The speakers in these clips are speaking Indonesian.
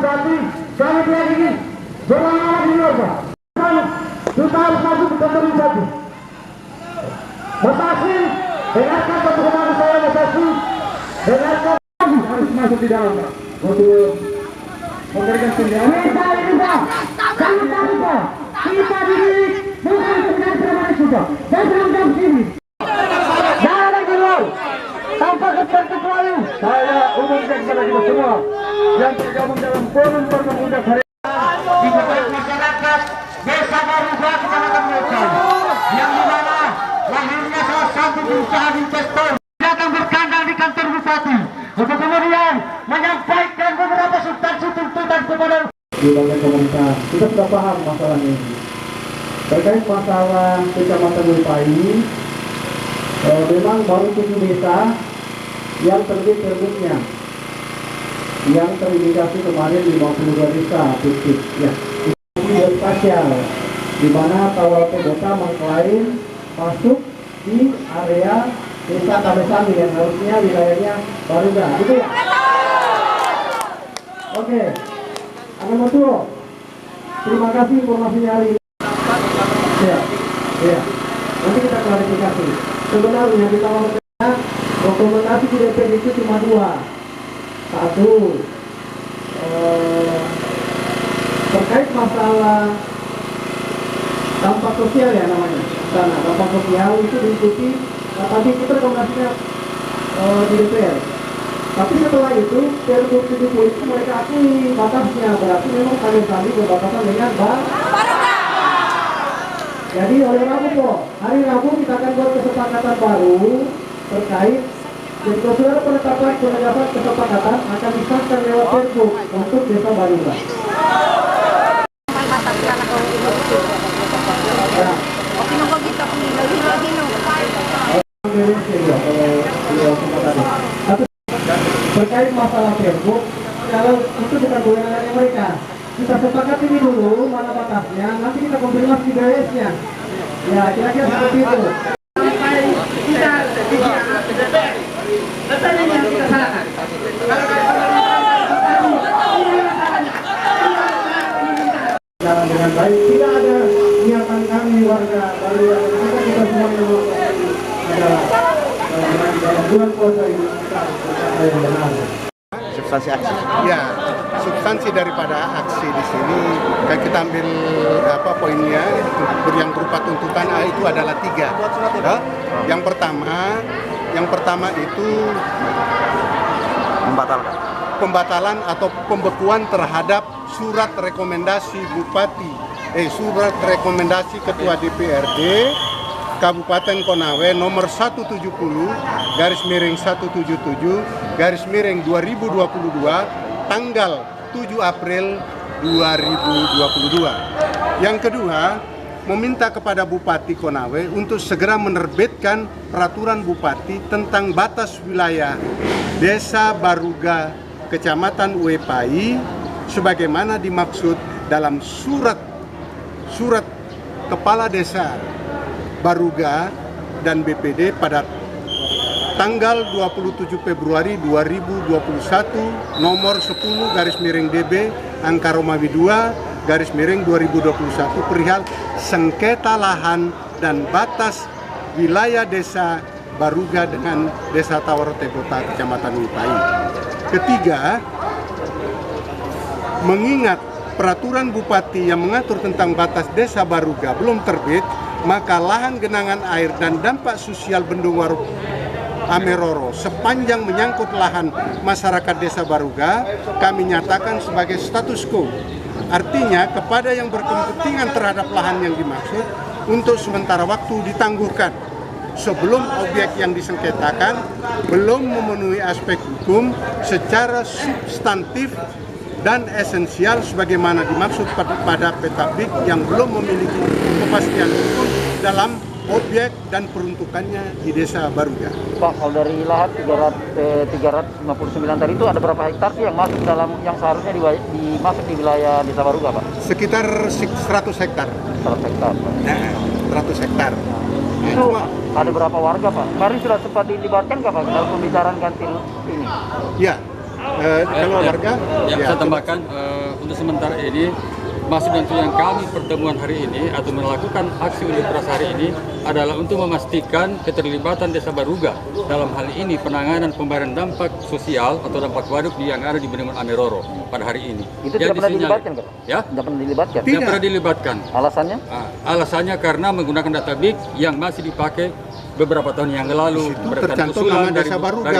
Bupati, kami tidak ingin berlama-lama di luar, Pak. Kita harus masuk ke kantor Bupati. Mutasi, dengarkan pertemuan saya, Mutasi. Dengarkan harus masuk di dalam, Pak. Untuk memberikan senjata. Kita ini, Pak. Kami tahu, Pak. Kita dididik bukan sekedar premanis, Pak. Dan seragam sini. Jangan di luar. Tanpa kecuali, saya umumkan kepada kita semua yang tergabung dalam forum pemuda hari di masyarakat Desa Baruga, Kecamatan Medan, yang dimana lahirnya salah satu perusahaan investor datang berkandang di kantor Bupati untuk kemudian menyampaikan beberapa substansi tuntutan kepada di bagian komunitas. Kita sudah paham masalah ini terkait masalah Kecamatan Medan ini. Memang baru 7 desa yang terbit pergubnya, yang terindikasi kemarin 52 desa titik ya. Ini spasial di mana Kawal Kota mengklaim masuk di area desa Kabesami yang harusnya wilayahnya Baruga, gitu ya. Oke, Betul. Terima kasih informasinya hari ini. Ya. Nanti kita klarifikasi. Sebenarnya di tahun dokumentasi di DPR itu cuma 2. Satu, terkait masalah dampak sosial ya namanya. Karena dampak sosial itu diikuti tadi kita rekomendasinya di DPR. Tapi setelah itu Pergub 70 itu mereka akui batasnya, berarti memang kami berbatasan dengan Baruga. Jadi oleh Rabu kok, hari Rabu kita akan buat kesepakatan baru terkait. Jadi kalau sudah ada penetapan penegasan kesepakatan akan disahkan lewat Pergub untuk desa Baruga. Terkait masalah Pergub, kalau itu bukan kewenangan mereka, kita sepakati ini dulu mana batasnya, nanti kita konfirmasi BWS-nya. Ya, kira-kira seperti itu. Kita datanya yang kita salahkan. Jalan dengan baik, tidak ada niatan kami warga baru yang kita semua adalah dalam bulan puasa ini yang benar. Substansi aksi. Ya, substansi daripada aksi di sini kita ambil poinnya yang berupa tuntutan itu adalah 3. Yang pertama itu pembatalan atau pembekuan terhadap surat rekomendasi Bupati, surat rekomendasi Ketua DPRD Kabupaten Konawe nomor 177/177/2022 tanggal 7 April 2022. Yang kedua, meminta kepada Bupati Konawe untuk segera menerbitkan peraturan Bupati tentang batas wilayah Desa Baruga, Kecamatan Uepai, sebagaimana dimaksud dalam surat Kepala Desa Baruga dan BPD pada tanggal 27 Februari 2021 nomor 10/DB angka Romawi 2/2021 perihal sengketa lahan dan batas wilayah Desa Baruga dengan Desa Tawar Tebota Kecamatan Uepai. Ketiga, mengingat peraturan Bupati yang mengatur tentang batas Desa Baruga belum terbit, maka lahan genangan air dan dampak sosial Bendung Waru Ameroro sepanjang menyangkut lahan masyarakat Desa Baruga kami nyatakan sebagai status quo. Artinya kepada yang berkepentingan terhadap lahan yang dimaksud untuk sementara waktu ditangguhkan sebelum objek yang disengketakan belum memenuhi aspek hukum secara substantif dan esensial sebagaimana dimaksud pada Petabik yang belum memiliki kepastian hukum dalam objek dan peruntukannya di Desa Baruga. Pak, kalau dari lahan 359 tadi itu ada berapa hektar sih yang masuk dalam yang seharusnya dimasuk di wilayah Desa Baruga, Pak? Sekitar 100 hektar. 100 hektar. Nah, 100 hektar. Itu ada berapa warga, Pak? Kemarin sudah sempat dilibatkan nggak, Pak, dalam pembicaraan ganti ini? Ya, Kalau warga, Ya, saya tambahkan untuk sementara ini maksud dan tujuan kami pertemuan hari ini atau melakukan aksi unjuk rasa hari ini adalah untuk memastikan keterlibatan Desa Baruga dalam hal ini penanganan pembayaran dampak sosial atau dampak waduk yang ada di Bendungan Ameroro pada hari ini. Itu tidak pernah dilibatkan, Pak? Ya? Tidak pernah dilibatkan? Tidak pernah dilibatkan. Alasannya? Alasannya karena menggunakan data BIK yang masih dipakai beberapa tahun yang lalu. itu tercantum nama Desa Baruga,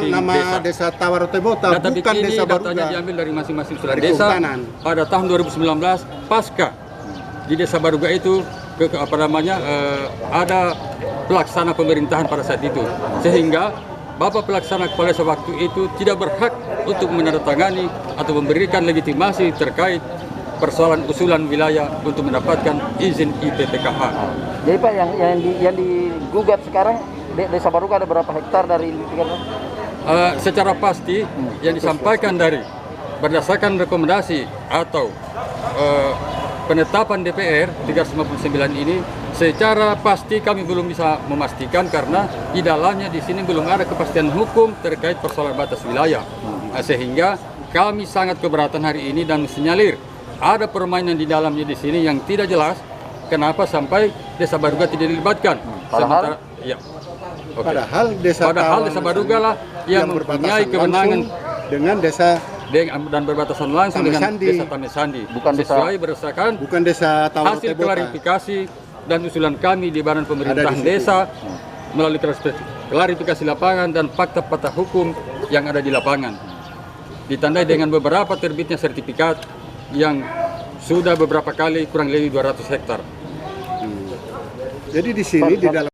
nama Desa Tawarotebota, Data BIK bukan ini Desa Baruga. datanya diambil dari masing-masing usulan Dari desa kehutanan. pada tahun 2019 pasca di Desa Baruga itu ada pelaksana pemerintahan pada saat itu, sehingga Bapak pelaksana kepala desa waktu itu tidak berhak untuk menandatangani atau memberikan legitimasi terkait persoalan usulan wilayah untuk mendapatkan izin IPPKH. Jadi Pak, yang digugat sekarang Desa Baruga ada berapa hektar dari Tiga? Secara pasti yang disampaikan dari berdasarkan rekomendasi atau penetapan DPR 359 ini, secara pasti kami belum bisa memastikan karena di dalamnya di sini belum ada kepastian hukum terkait persoalan batas wilayah. Sehingga kami sangat keberatan hari ini dan mensinyalir ada permainan di dalamnya di sini yang tidak jelas. Kenapa sampai Desa Baruga tidak dilibatkan? Padahal? Ya. Oke. Padahal Desa Baruga lah yang mempunyai kewenangan dengan Desa dan berbatasan langsung dengan Tamesandi. Desa Tamesandi. Bukan sesuai berdasarkan bukan Desa hasil Tawarotebota. klarifikasi dan usulan kami di Badan Pemerintahan Desa melalui klarifikasi lapangan dan fakta-fakta hukum yang ada di lapangan. Ditandai dengan beberapa terbitnya sertifikat yang sudah beberapa kali kurang lebih 200 hektar. Jadi di sini di dalam